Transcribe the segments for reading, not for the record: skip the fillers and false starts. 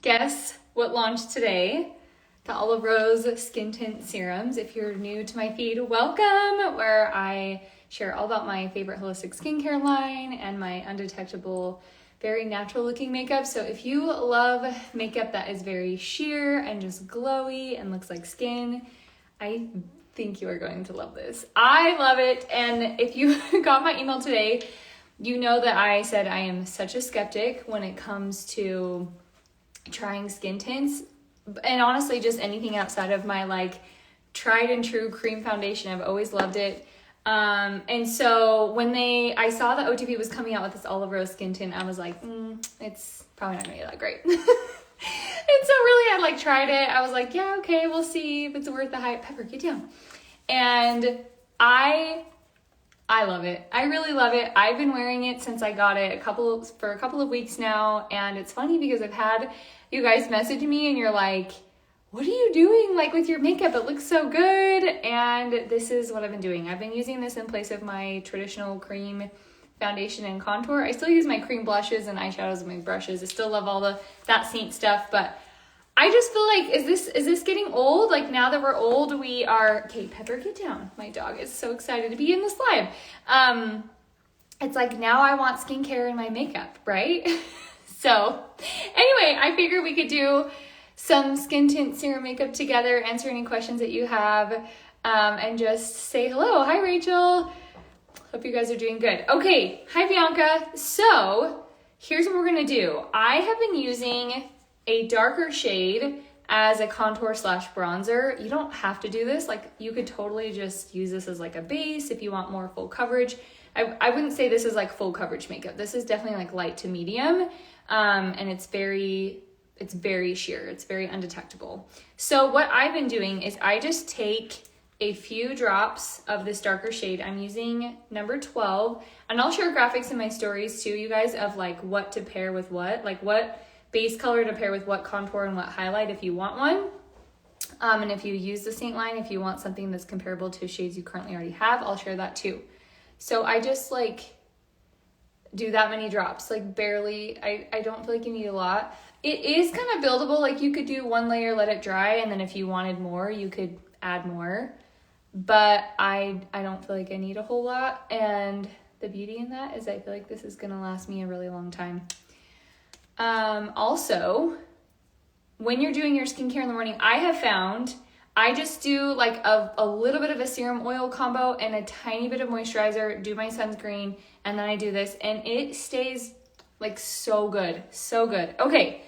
Guess what launched today? The Olive Rose Skin Tint Serums. If you're new to my feed, welcome, where I share all about my favorite holistic skincare line and my undetectable, very natural looking makeup. So if you love makeup that is very sheer and just glowy and looks like skin, I think you are going to love this. I love it. And if you got my email today, you know that I said I am such a skeptic when it comes to trying skin tints, and honestly just anything outside of my like tried and true cream foundation. I've always loved it. And so when I saw that OTP was coming out with this Olive Rose skin tint, I was like, it's probably not gonna be that great. And so really I like tried it. I was like, yeah, okay, we'll see if it's worth the hype. Pepper, get down. And I love it. I really love it. I've been wearing it since I got it for a couple of weeks now. And it's funny because I've had you guys message me and you're like, what are you doing like with your makeup? It looks so good. And this is what I've been doing. I've been using this in place of my traditional cream foundation and contour. I still use my cream blushes and eyeshadows and my brushes. I still love all that Seint stuff, but I just feel like, is this getting old? Like now that we're old, we are, okay, Pepper, get down. My dog is so excited to be in this live. It's like now I want skincare in my makeup, right? So anyway, I figured we could do some skin tint serum makeup together, answer any questions that you have, and just say hello. Hi, Rachel. Hope you guys are doing good. Okay, hi, Bianca. So here's what we're gonna do. I have been using a darker shade as a contour / bronzer. You don't have to do this. Like you could totally just use this as like a base if you want more full coverage. I wouldn't say this is like full coverage makeup. This is definitely like light to medium. And it's very sheer. It's very undetectable. So what I've been doing is I just take a few drops of this darker shade. I'm using number 12, and I'll share graphics in my stories too, you guys, of like what to pair with what, like what base color to pair with what contour and what highlight if you want one. And if you use the Seint line, if you want something that's comparable to shades you currently already have, I'll share that too. So I just like do that many drops, like barely. I don't feel like you need a lot. It is kind of buildable. Like you could do one layer, let it dry, and then if you wanted more, you could add more. But I don't feel like I need a whole lot. And the beauty in that is I feel like this is gonna last me a really long time. Also, when you're doing your skincare in the morning, I have found I just do like a little bit of a serum oil combo and a tiny bit of moisturizer, do my sunscreen, and then I do this, and it stays like so good, so good. Okay,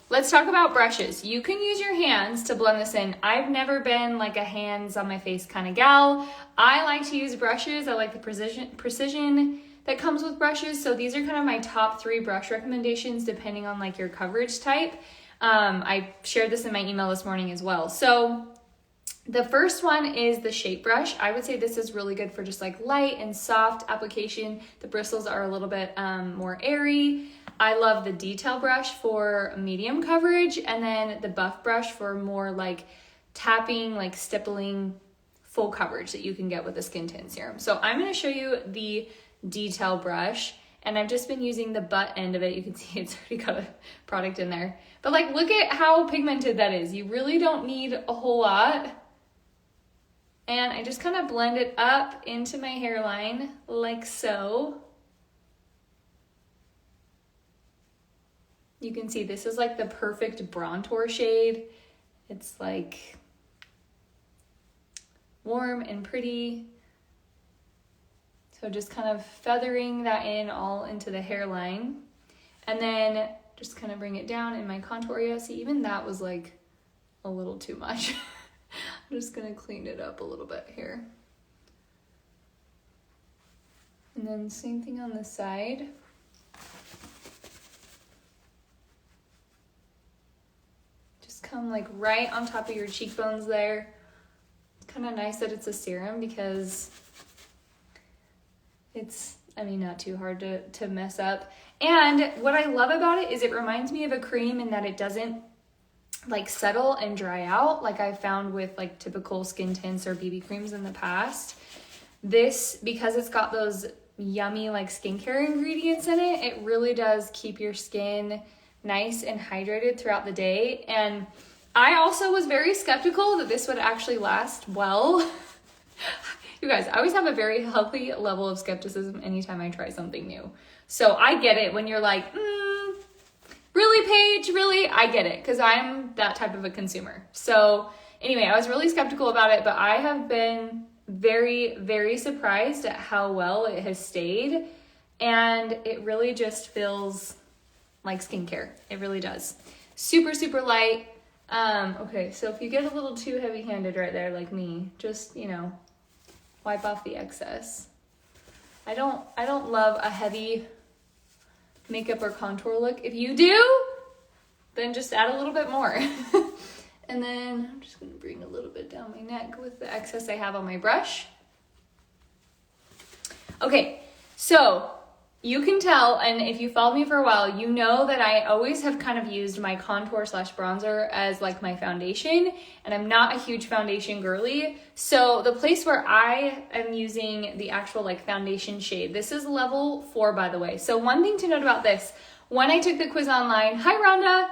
let's talk about brushes. You can use your hands to blend this in. I've never been like a hands on my face kind of gal. I like to use brushes. I like the precision that comes with brushes. So these are kind of my top 3 brush recommendations depending on like your coverage type. I shared this in my email this morning as well. So the first one is the shape brush. I would say this is really good for just like light and soft application. The bristles are a little bit more airy. I love the detail brush for medium coverage, and then the buff brush for more like tapping, like stippling, full coverage that you can get with the skin tint serum. So I'm gonna show you the detail brush, and I've just been using the butt end of it. You can see it's already got a product in there. But like, look at how pigmented that is. You really don't need a whole lot. And I just kind of blend it up into my hairline like so. You can see this is like the perfect bronzer shade. It's like warm and pretty. So just kind of feathering that in all into the hairline. And then just kind of bring it down in my contour area. See, even that was like a little too much. I'm just gonna clean it up a little bit here. And then same thing on the side. Just come like right on top of your cheekbones there. It's kind of nice that it's a serum because it's, I mean, not too hard to mess up. And what I love about it is it reminds me of a cream in that it doesn't like settle and dry out like I found with like typical skin tints or BB creams in the past. This, because it's got those yummy like skincare ingredients in it, it really does keep your skin nice and hydrated throughout the day. And I also was very skeptical that this would actually last well. You guys, I always have a very healthy level of skepticism anytime I try something new. So I get it when you're like, really, Paige, really? I get it, because I'm that type of a consumer. So anyway, I was really skeptical about it, but I have been very, very surprised at how well it has stayed. And it really just feels like skincare. It really does. Super, super light. Okay, so if you get a little too heavy-handed right there like me, just, wipe off the excess. I don't love a heavy makeup or contour look. If you do, then just add a little bit more. And then I'm just gonna bring a little bit down my neck with the excess I have on my brush. Okay, so you can tell, and if you followed me for a while, you know that I always have kind of used my contour / bronzer as like my foundation, and I'm not a huge foundation girly. So the place where I am using the actual like foundation shade, this is level 4, by the way. So one thing to note about this, when I took the quiz online, hi Rhonda,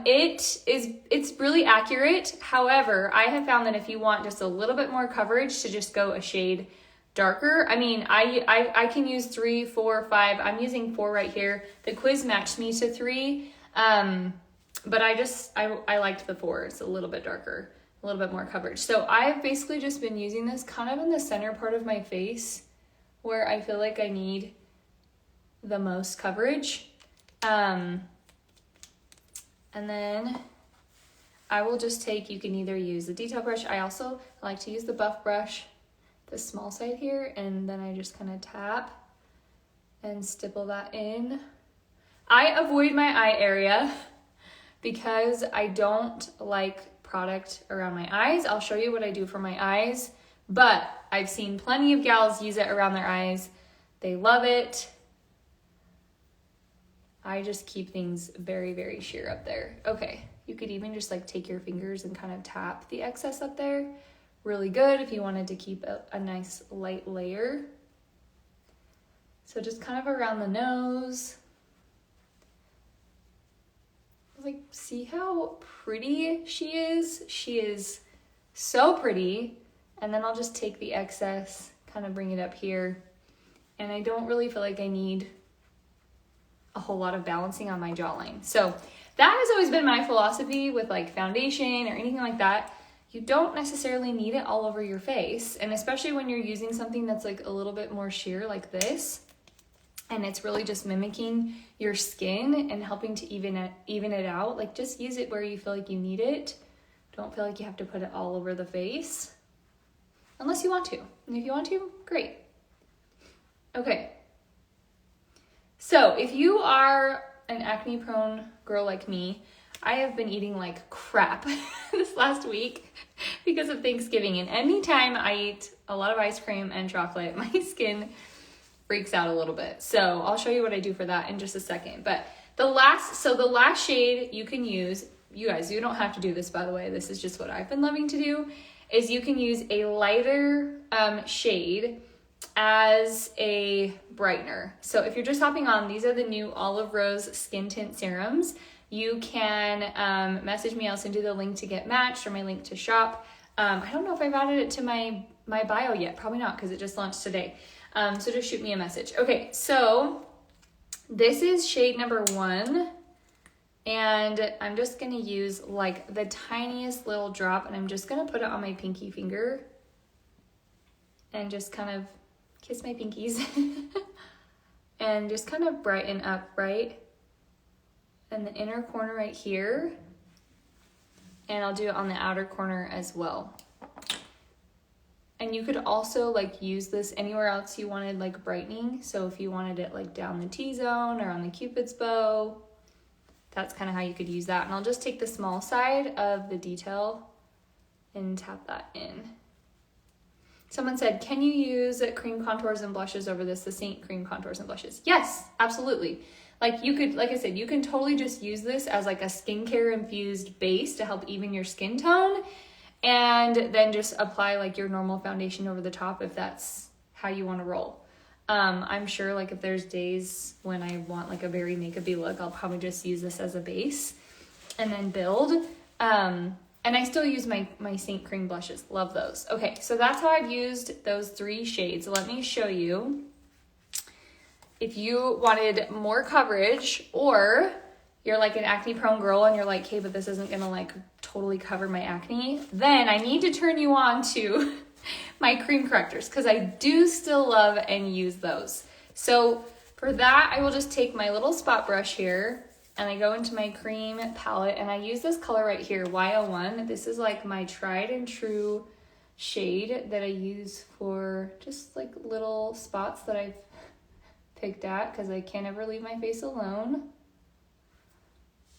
it's really accurate. However, I have found that if you want just a little bit more coverage, to just go a shade darker. I mean, I can use 3, 4, 5. I'm using 4 right here. The quiz matched me to 3, but I liked the 4. It's a little bit darker, a little bit more coverage. So I've basically just been using this kind of in the center part of my face where I feel like I need the most coverage. And then I will just take, you can either use the detail brush. I also like to use the buff brush, the small side here, and then I just kind of tap and stipple that in. I avoid my eye area because I don't like product around my eyes. I'll show you what I do for my eyes, but I've seen plenty of gals use it around their eyes. They love it. I just keep things very, very sheer up there. Okay, you could even just like take your fingers and kind of tap the excess up there. Really good if you wanted to keep a nice light layer. So just kind of around the nose. Like, see how pretty she is? She is so pretty. And then I'll just take the excess, kind of bring it up here. And I don't really feel like I need a whole lot of balancing on my jawline. So that has always been my philosophy with like foundation or anything like that. You don't necessarily need it all over your face. And especially when you're using something that's like a little bit more sheer like this, and it's really just mimicking your skin and helping to even it out. Like, just use it where you feel like you need it. Don't feel like you have to put it all over the face unless you want to. And if you want to, great. Okay. So if you are an acne prone girl like me, I have been eating like crap this last week because of Thanksgiving. And anytime I eat a lot of ice cream and chocolate, my skin freaks out a little bit. So I'll show you what I do for that in just a second. But the last shade you can use, you guys, you don't have to do this, by the way. This is just what I've been loving to do, is you can use a lighter shade as a brightener. So if you're just hopping on, these are the new Olive Rose Skin Tint Serums. You can message me. I'll send you the link to get matched or my link to shop. I don't know if I've added it to my bio yet. Probably not, because it just launched today. So just shoot me a message. Okay, so this is shade number 1. And I'm just going to use like the tiniest little drop. And I'm just going to put it on my pinky finger. And just kind of kiss my pinkies. And just kind of brighten up, right? And the inner corner right here. And I'll do it on the outer corner as well. And you could also like use this anywhere else you wanted like brightening. So if you wanted it like down the T-zone or on the Cupid's bow, that's kind of how you could use that. And I'll just take the small side of the detail and tap that in. Someone said, can you use cream contours and blushes over this, the Seint cream contours and blushes? Yes, absolutely. Like you could, like I said, you can totally just use this as like a skincare infused base to help even your skin tone, and then just apply like your normal foundation over the top if that's how you want to roll. I'm sure like if there's days when I want like a very makeup-y look, I'll probably just use this as a base and then build. And I still use my Seint cream blushes. Love those. Okay, so that's how I've used those 3 shades. Let me show you. If you wanted more coverage, or you're like an acne prone girl and you're like, hey, but this isn't gonna like totally cover my acne, then I need to turn you on to my cream correctors, because I do still love and use those. So for that, I will just take my little spot brush here and I go into my cream palette and I use this color right here, Y01. This is like my tried and true shade that I use for just like little spots that I've picked at because I can't ever leave my face alone.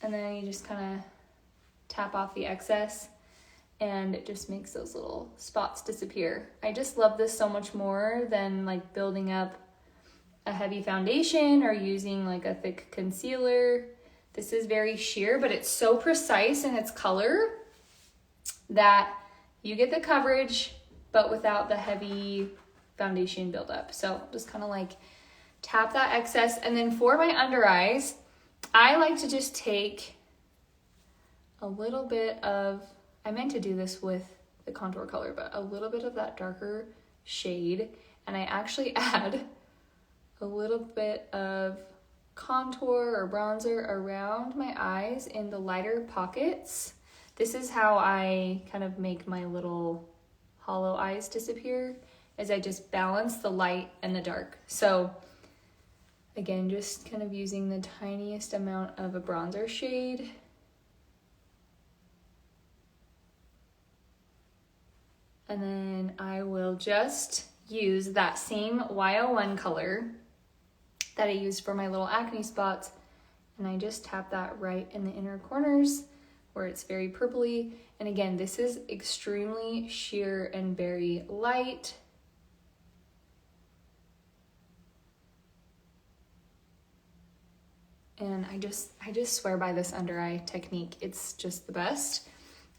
And then you just kind of tap off the excess and it just makes those little spots disappear. I just love this so much more than like building up a heavy foundation or using like a thick concealer. This is very sheer, but it's so precise in its color that you get the coverage, but without the heavy foundation buildup. So just kind of like tap that excess. And then for my under eyes, I like to just take a little bit of, I meant to do this with the contour color, but a little bit of that darker shade. And I actually add a little bit of contour or bronzer around my eyes in the lighter pockets. This is how I kind of make my little hollow eyes disappear, as I just balance the light and the dark. So again, just kind of using the tiniest amount of a bronzer shade. And then I will just use that same Y01 color that I used for my little acne spots, and I just tap that right in the inner corners where it's very purpley. And again, this is extremely sheer and very light. And I just swear by this under eye technique. It's just the best.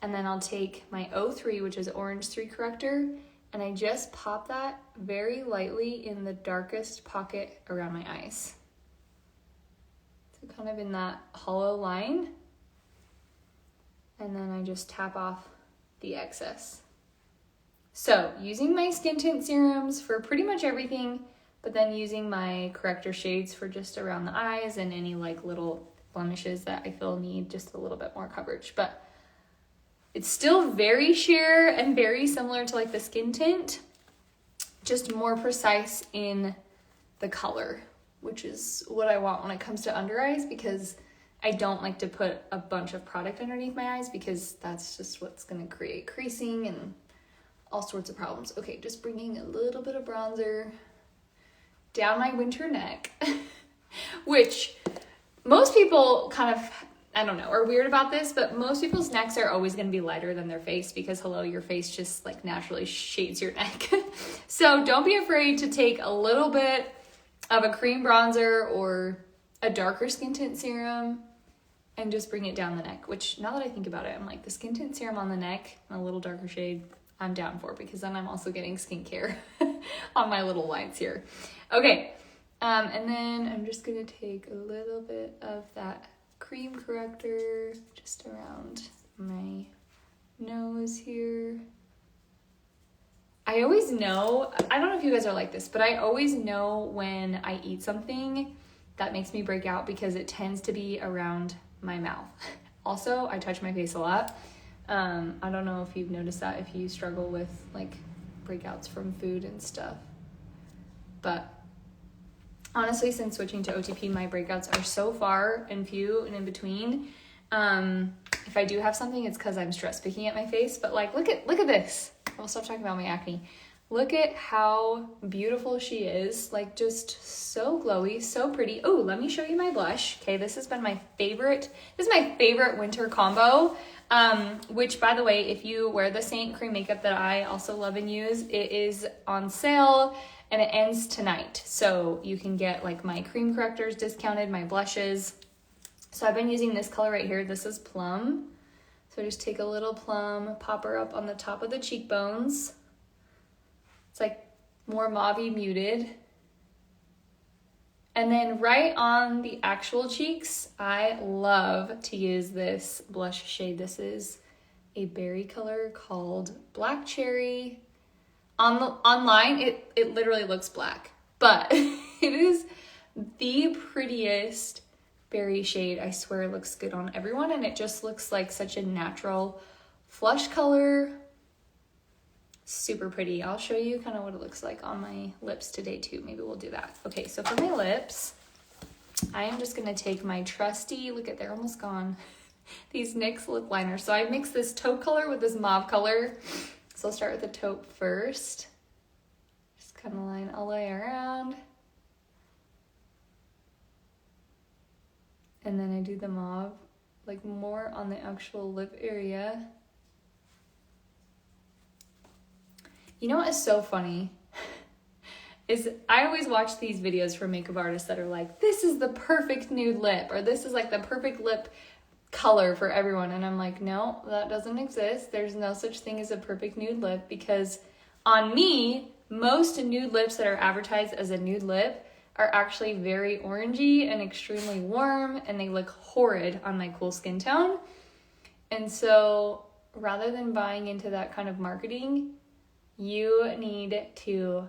And then I'll take my 03, which is Orange 3 corrector, and I just pop that very lightly in the darkest pocket around my eyes. So kind of in that hollow line. And then I just tap off the excess. So using my skin tint serums for pretty much everything, but then using my corrector shades for just around the eyes and any like little blemishes that I feel need just a little bit more coverage. But it's still very sheer and very similar to like the skin tint, just more precise in the color, which is what I want when it comes to under eyes, because I don't like to put a bunch of product underneath my eyes because that's just what's gonna create creasing and all sorts of problems. Okay, just bringing a little bit of bronzer down my winter neck, which most people kind of, I don't know, are weird about this, but most people's necks are always going to be lighter than their face because, hello, your face just like naturally shades your neck. So don't be afraid to take a little bit of a cream bronzer or a darker skin tint serum and just bring it down the neck, which now that I think about it, I'm like, the skin tint serum on the neck, a little darker shade, I'm down for, because then I'm also getting skincare on my little lines here. Okay, and then I'm just going to take a little bit of that cream corrector just around my nose here. I always know, I don't know if you guys are like this, but I always know when I eat something that makes me break out because it tends to be around my mouth. Also, I touch my face a lot. I don't know if you've noticed that if you struggle with like breakouts from food and stuff. But honestly, since switching to OTP, my breakouts are so far and few and in between. If I do have something, it's because I'm stress picking at my face. But like, look at this. I'll stop talking about my acne. Look at how beautiful she is. Like, just so glowy, so pretty. Oh, let me show you my blush. Okay, this has been my favorite. This is my favorite winter combo. Which, by the way, if you wear the Seint cream makeup that I also love and use, it is on sale and it ends tonight. So you can get like my cream correctors discounted, my blushes. So I've been using this color right here. This is Plum. So just take a little Plum, pop her up on the top of the cheekbones. It's like more mauve-y muted. And then right on the actual cheeks, I love to use this blush shade. This is a berry color called Black Cherry. Online, it literally looks black, but it is the prettiest berry shade. I swear it looks good on everyone, and it just looks like such a natural flush color. Super pretty. I'll show you kind of what it looks like on my lips today too. Maybe we'll do that. Okay, so for my lips, I am just gonna take my trusty, look at, they're almost gone, these NYX lip liners. So I mixed this taupe color with this mauve color. So I'll start with the taupe first. Just kind of line all the way around. And then I do the mauve, like more on the actual lip area. You know what is so funny? Is I always watch these videos from makeup artists that are like, this is the perfect nude lip, or this is like the perfect lip color for everyone. And I'm like, no, that doesn't exist. There's no such thing as a perfect nude lip, because on me, most nude lips that are advertised as a nude lip are actually very orangey and extremely warm, and they look horrid on my cool skin tone. And so rather than buying into that kind of marketing, you need to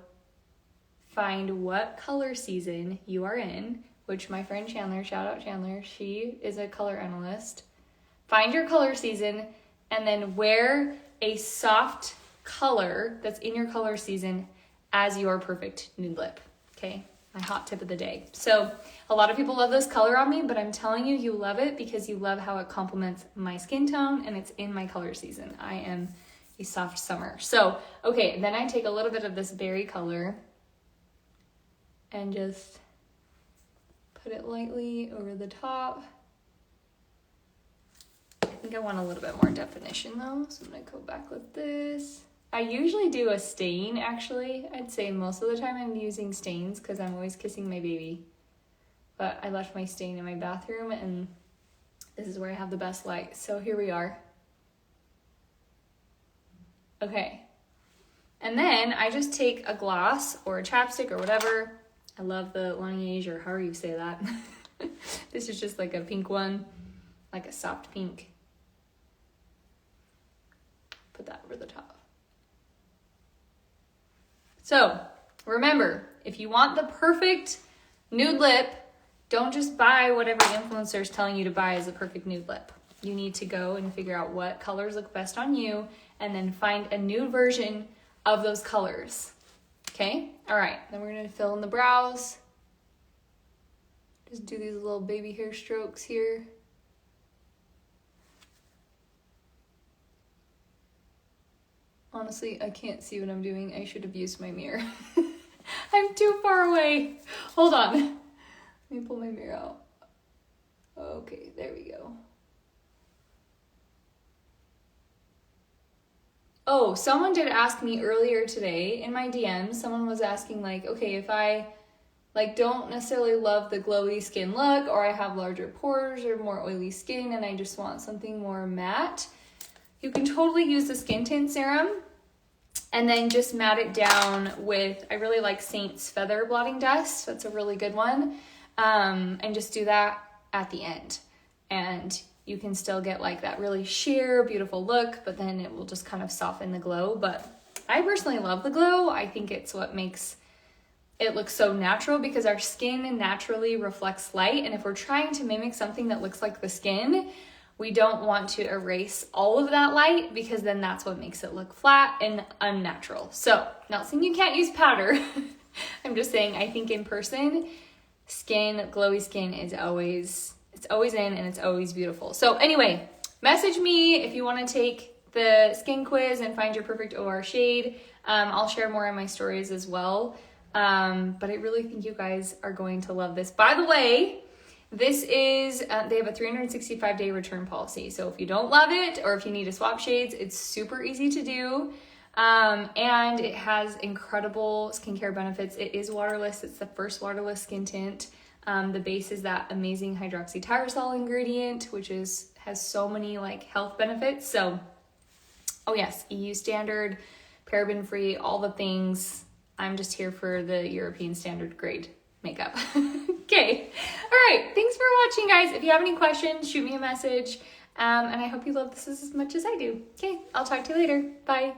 find what color season you are in, which my friend Chandler, shout out Chandler, she is a color analyst. Find your color season and then wear a soft color that's in your color season as your perfect nude lip, okay? My hot tip of the day. So a lot of people love this color on me, but I'm telling you, you love it because you love how it complements my skin tone and it's in my color season. I am a soft summer. So, okay, then I take a little bit of this berry color and just put it lightly over the top. I think I want a little bit more definition though, so I'm gonna go back with this. I usually do a stain, actually. I'd say most of the time I'm using stains because I'm always kissing my baby. But I left my stain in my bathroom and this is where I have the best light. So here we are. Okay. And then I just take a gloss or a chapstick or whatever. I love the Laneige, or however you say that. This is just like a pink one, like a soft pink. Put that over the top. So remember, if you want the perfect nude lip, don't just buy whatever influencer is telling you to buy as a perfect nude lip. You need to go and figure out what colors look best on you and then find a nude version of those colors. Okay? All right, then we're gonna fill in the brows. Just do these little baby hair strokes here. Honestly, I can't see what I'm doing. I should have used my mirror. I'm too far away. Hold on. Let me pull my mirror out. Okay, there we go. Oh, someone did ask me earlier today in my DMs, someone was asking like, okay, if I like don't necessarily love the glowy skin look, or I have larger pores or more oily skin and I just want something more matte, you can totally use the skin tint serum and then just matte it down with, I really like Seint's Feather Blotting Dust. That's a really good one. And just do that at the end. And you can still get like that really sheer, beautiful look, but then it will just kind of soften the glow. But I personally love the glow. I think it's what makes it look so natural, because our skin naturally reflects light. And if we're trying to mimic something that looks like the skin, we don't want to erase all of that light, because then that's what makes it look flat and unnatural. So, not saying you can't use powder. I'm just saying, I think in person, glowy skin is always, it's always in and it's always beautiful. So anyway, message me if you want to take the skin quiz and find your perfect OR shade. I'll share more in my stories as well. But I really think you guys are going to love this. By the way, this is, they have a 365-day return policy. So if you don't love it, or if you need to swap shades, it's super easy to do. And it has incredible skincare benefits. It is waterless. It's the first waterless skin tint. The base is that amazing hydroxytyrosol ingredient, which has so many like health benefits. So, oh yes, EU standard, paraben free, all the things. I'm just here for the European standard grade makeup. Okay. All right. Thanks for watching, guys. If you have any questions, shoot me a message. And I hope you love this as much as I do. Okay. I'll talk to you later. Bye.